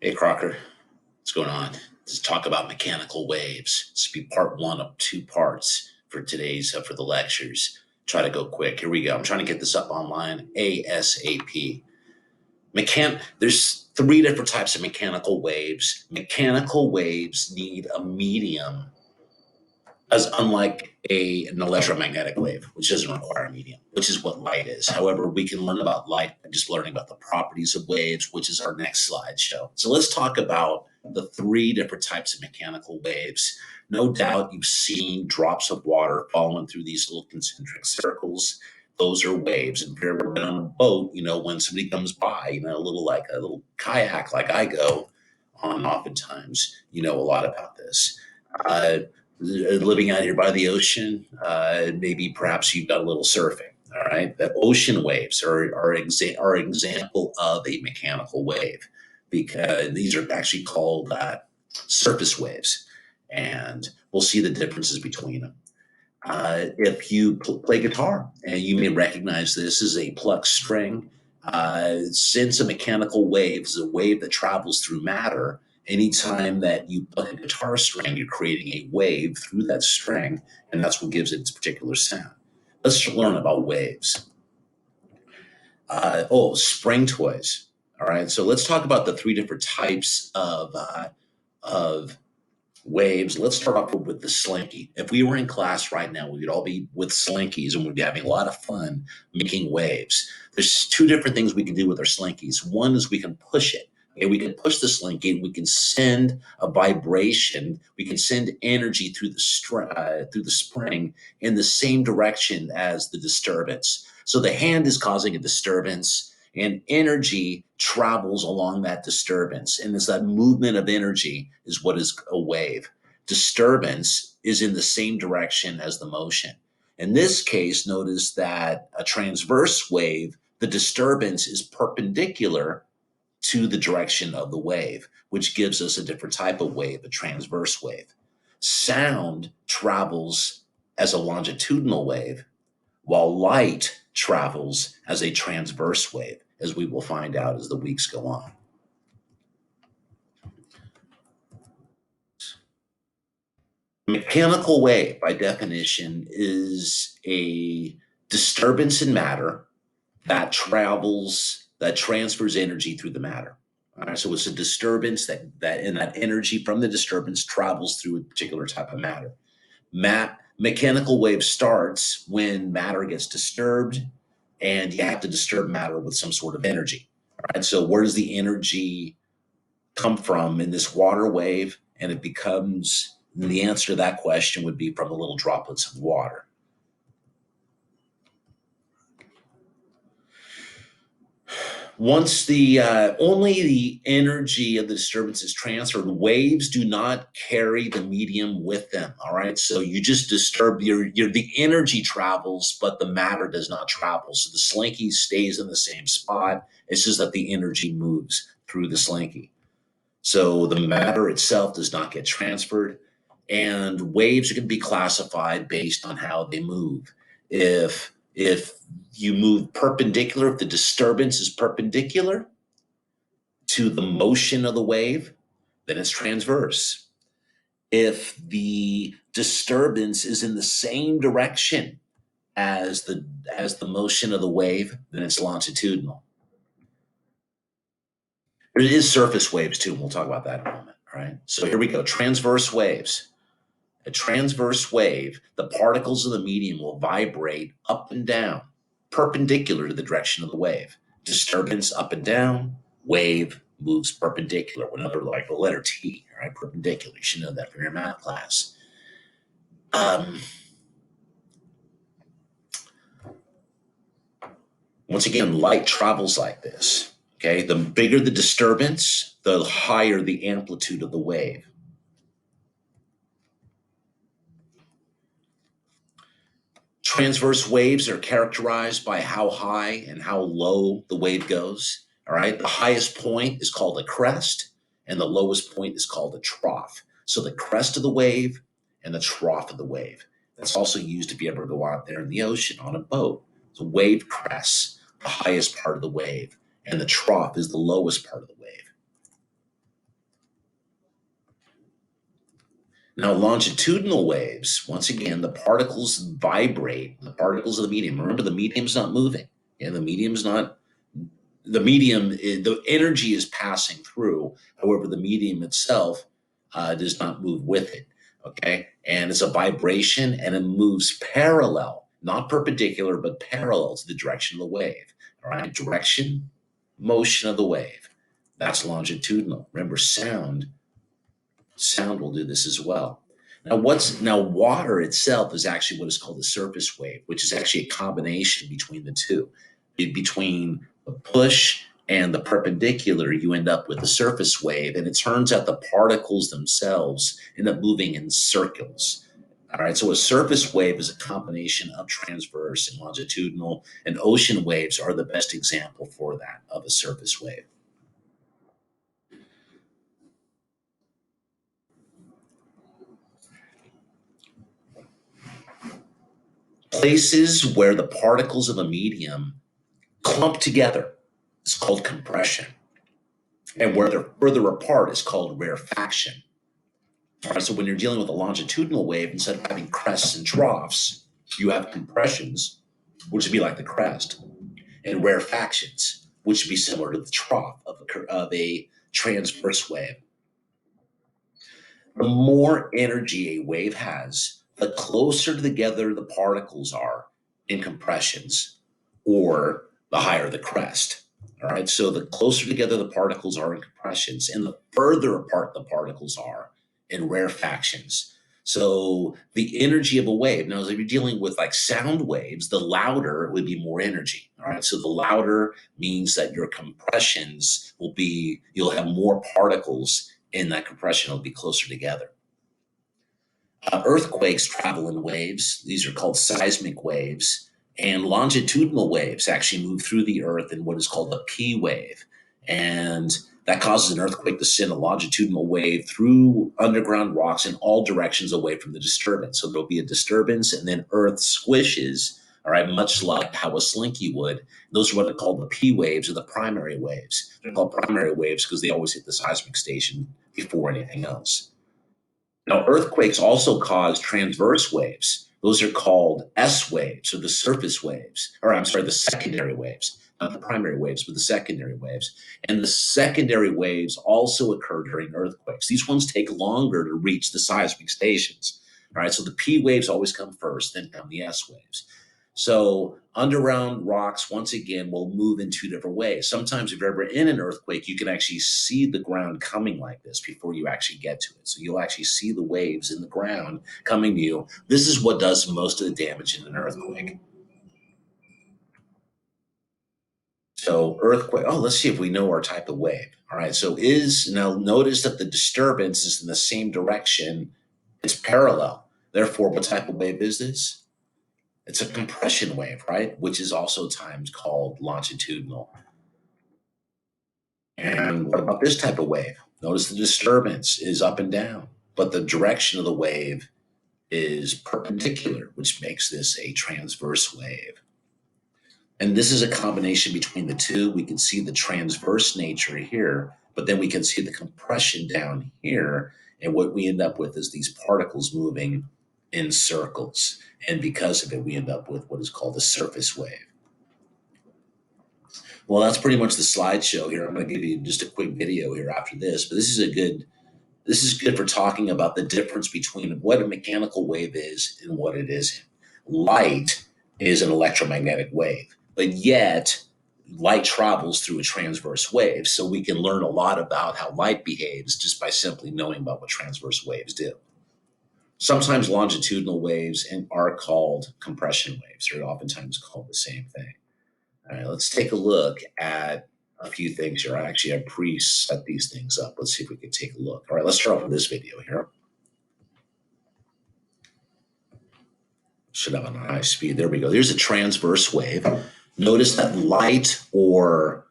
Hey Crocker, what's going on? Let's talk about mechanical waves. This will be part one of two parts for today's for the lectures. Try to go quick. Here we go. I'm trying to get this up online ASAP. There's three different types of mechanical waves. Mechanical waves need a medium as unlike an electromagnetic wave, which doesn't require a medium, which is what light is. However, we can learn about light by just learning about the properties of waves, which is our next slideshow. So let's talk about the three different types of mechanical waves. No doubt you've seen drops of water falling through these little concentric circles. Those are waves. And if you've ever been on a boat, when somebody comes by, a little kayak like I go on oftentimes, you know a lot about this. Living out here by the ocean, maybe perhaps you've done a little surfing. All right, the ocean waves are example of a mechanical wave because these are actually called surface waves, and we'll see the differences between them. If you play guitar, and you may recognize this as a plucked string, since a mechanical wave is a wave that travels through matter, anytime that you pluck a guitar string, you're creating a wave through that string, and that's what gives it its particular sound. Let's learn about waves. Spring toys. All right, so let's talk about the three different types of waves. Let's start off with the slinky. If we were in class right now, we would all be with slinkies and we'd be having a lot of fun making waves. There's two different things we can do with our slinkies. One is we can push it. Okay, we can push the slinky and we can send a vibration. We can send energy through the spring in the same direction as the disturbance. So the hand is causing a disturbance and energy travels along that disturbance. And it's that movement of energy is what is a wave. Disturbance is in the same direction as the motion. In this case, notice that a transverse wave, the disturbance is perpendicular to the direction of the wave, which gives us a different type of wave, a transverse wave. Sound travels as a longitudinal wave, while light travels as a transverse wave, as we will find out as the weeks go on. Mechanical wave, by definition, is a disturbance in matter that transfers energy through the matter. All right, so it's a disturbance and that energy from the disturbance travels through a particular type of matter. Mechanical wave starts when matter gets disturbed, and you have to disturb matter with some sort of energy. All right, so where does the energy come from in this water wave? And the answer to that question would be from the little droplets of water. Once only the energy of the disturbance is transferred, waves do not carry the medium with them. All right, so you just disturb the energy travels, but the matter does not travel. So the slinky stays in the same spot. It's just that the energy moves through the slinky. So the matter itself does not get transferred, and waves can be classified based on how they move. If you move perpendicular, if the disturbance is perpendicular to the motion of the wave, then it's transverse. If the disturbance is in the same direction as the motion of the wave, then it's longitudinal. There is surface waves too, and we'll talk about that in a moment. All right, so here we go. Transverse waves. A transverse wave, the particles of the medium will vibrate up and down, perpendicular to the direction of the wave. Disturbance up and down, wave moves perpendicular. Another like the letter T, all right, perpendicular. You should know that from your math class. Once again, light travels like this. Okay, the bigger the disturbance, the higher the amplitude of the wave. Transverse waves are characterized by how high and how low the wave goes. All right. The highest point is called a crest, and the lowest point is called a trough. So the crest of the wave and the trough of the wave. That's also used if you ever go out there in the ocean on a boat. So wave crest, the highest part of the wave, and the trough is the lowest part of the wave. Now, longitudinal waves, once again, the particles vibrate, the particles of the medium. Remember, the medium's not moving. Yeah, the medium's not, the medium, the energy is passing through. However, the medium itself does not move with it. Okay. And it's a vibration and it moves parallel, not perpendicular, but parallel to the direction of the wave. All right. Direction, motion of the wave. That's longitudinal. Remember, sound will do this as well. Now water itself is actually what is called a surface wave, which is actually a combination between the two. Between the push and the perpendicular, you end up with a surface wave, and it turns out the particles themselves end up moving in circles. All right, so a surface wave is a combination of transverse and longitudinal, and ocean waves are the best example for that of a surface wave. Places where the particles of a medium clump together is called compression. And where they're further apart is called rarefaction. All right, so when you're dealing with a longitudinal wave, instead of having crests and troughs, you have compressions, which would be like the crest, and rarefactions, which would be similar to the trough of a transverse wave. The more energy a wave has, the closer together the particles are in compressions, or the higher the crest. All right. So the closer together the particles are in compressions, and the further apart the particles are in rarefactions. So the energy of a wave, now, if you're dealing with like sound waves, the louder would be more energy. All right. So the louder means that your compressions will be, you'll have more particles in that compression, will be closer together. Earthquakes travel in waves. These are called seismic waves. And longitudinal waves actually move through the earth in what is called a P wave. And that causes an earthquake to send a longitudinal wave through underground rocks in all directions away from the disturbance. So there'll be a disturbance, and then earth squishes, all right, much like how a slinky would. Those are what are called the P waves, or the primary waves. They're called primary waves because they always hit the seismic station before anything else. Now, earthquakes also cause transverse waves. Those are called S waves, or the surface waves, or I'm sorry, the secondary waves, not the primary waves, but the secondary waves. And the secondary waves also occur during earthquakes. These ones take longer to reach the seismic stations. All right, so the P waves always come first, then come the S waves. So underground rocks, once again, will move in two different ways. Sometimes if you're ever in an earthquake, you can actually see the ground coming like this before you actually get to it. So you'll actually see the waves in the ground coming to you. This is what does most of the damage in an earthquake. So earthquake, oh, let's see if we know our type of wave. All right, so now notice that the disturbance is in the same direction. It's parallel. Therefore, what type of wave is this? It's a compression wave, right? Which is also times called longitudinal. And what about this type of wave? Notice the disturbance is up and down, but the direction of the wave is perpendicular, which makes this a transverse wave. And this is a combination between the two. We can see the transverse nature here, but then we can see the compression down here. And what we end up with is these particles moving in circles. And because of it, we end up with what is called a surface wave. Well, that's pretty much the slideshow here. I'm going to give you just a quick video here after this, but this is good for talking about the difference between what a mechanical wave is and what it isn't. Light is an electromagnetic wave, but yet light travels through a transverse wave. So we can learn a lot about how light behaves just by simply knowing about what transverse waves do. Sometimes longitudinal waves are called compression waves. They're oftentimes called the same thing. All right, let's take a look at a few things here. Actually, I pre-set these things up. Let's see if we can take a look. All right, let's start off with this video here. Should have a nice speed. There we go. There's a transverse wave. Notice that light or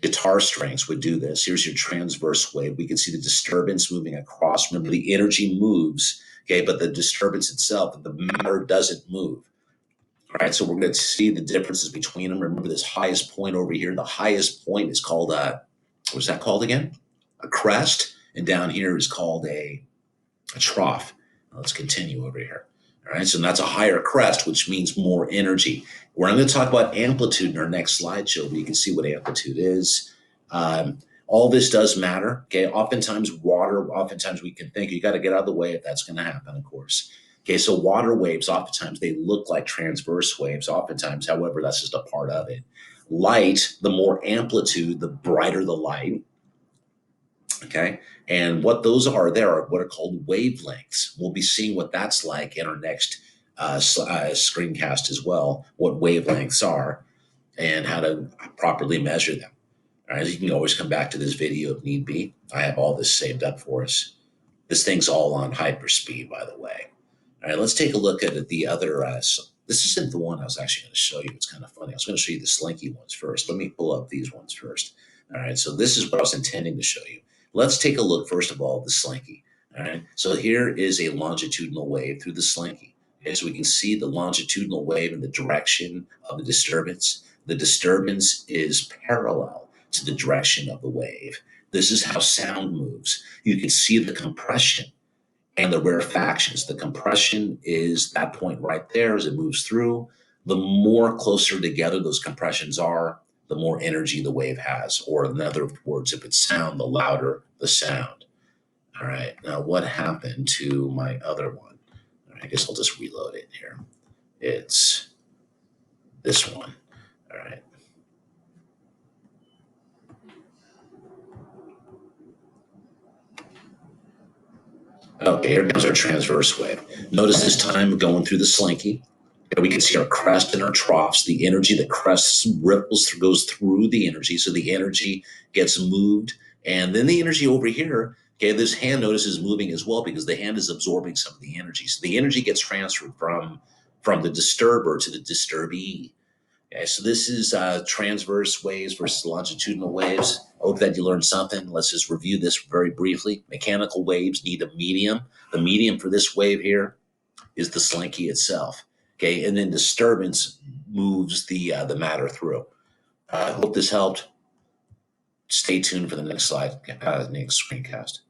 guitar strings would do this. Here's your transverse wave. We can see the disturbance moving across. Remember, the energy moves, okay, but the disturbance itself, the matter doesn't move. All right, so we're going to see the differences between them. Remember this highest point over here. The highest point is called what's that called again? A crest. And down here is called a a trough. Let's continue over here. All right, so that's a higher crest, which means more energy. We're going to talk about amplitude in our next slideshow, but you can see what amplitude is. All this does matter. Okay, oftentimes we can think you got to get out of the way if that's going to happen, of course. Okay, so water waves, oftentimes they look like transverse waves. Oftentimes, however, that's just a part of it. Light, the more amplitude, the brighter the light. Okay. And what those are there are what are called wavelengths. We'll be seeing what that's like in our next screencast as well, what wavelengths are and how to properly measure them. All right. You can always come back to this video if need be. I have all this saved up for us. This thing's all on hyperspeed, by the way. All right. Let's take a look at the other. This isn't the one I was actually going to show you. It's kind of funny. I was going to show you the slinky ones first. Let me pull up these ones first. All right. So this is what I was intending to show you. Let's take a look, first of all, at the slinky. All right. So here is a longitudinal wave through the slinky. Okay, so we can see the longitudinal wave in the direction of the disturbance. The disturbance is parallel to the direction of the wave. This is how sound moves. You can see the compression and the rarefactions. The compression is that point right there as it moves through. The more closer together those compressions are, the more energy the wave has. Or in other words, if it's sound, the louder the sound. All right, now what happened to my other one? All right, I guess I'll just reload it here. It's this one. All right. Okay, here comes our transverse wave. Notice this time going through the slinky. We can see our crest and our troughs. The energy that crests ripples through, goes through the energy. So the energy gets moved. And then the energy over here, okay, this hand, notice, is moving as well because the hand is absorbing some of the energy. So the energy gets transferred from the disturber to the disturbee. Okay, so this is transverse waves versus longitudinal waves. I hope that you learned something. Let's just review this very briefly. Mechanical waves need a medium. The medium for this wave here is the slinky itself. Okay, and then disturbance moves the matter through. I hope this helped. Stay tuned for the next slide, next screencast.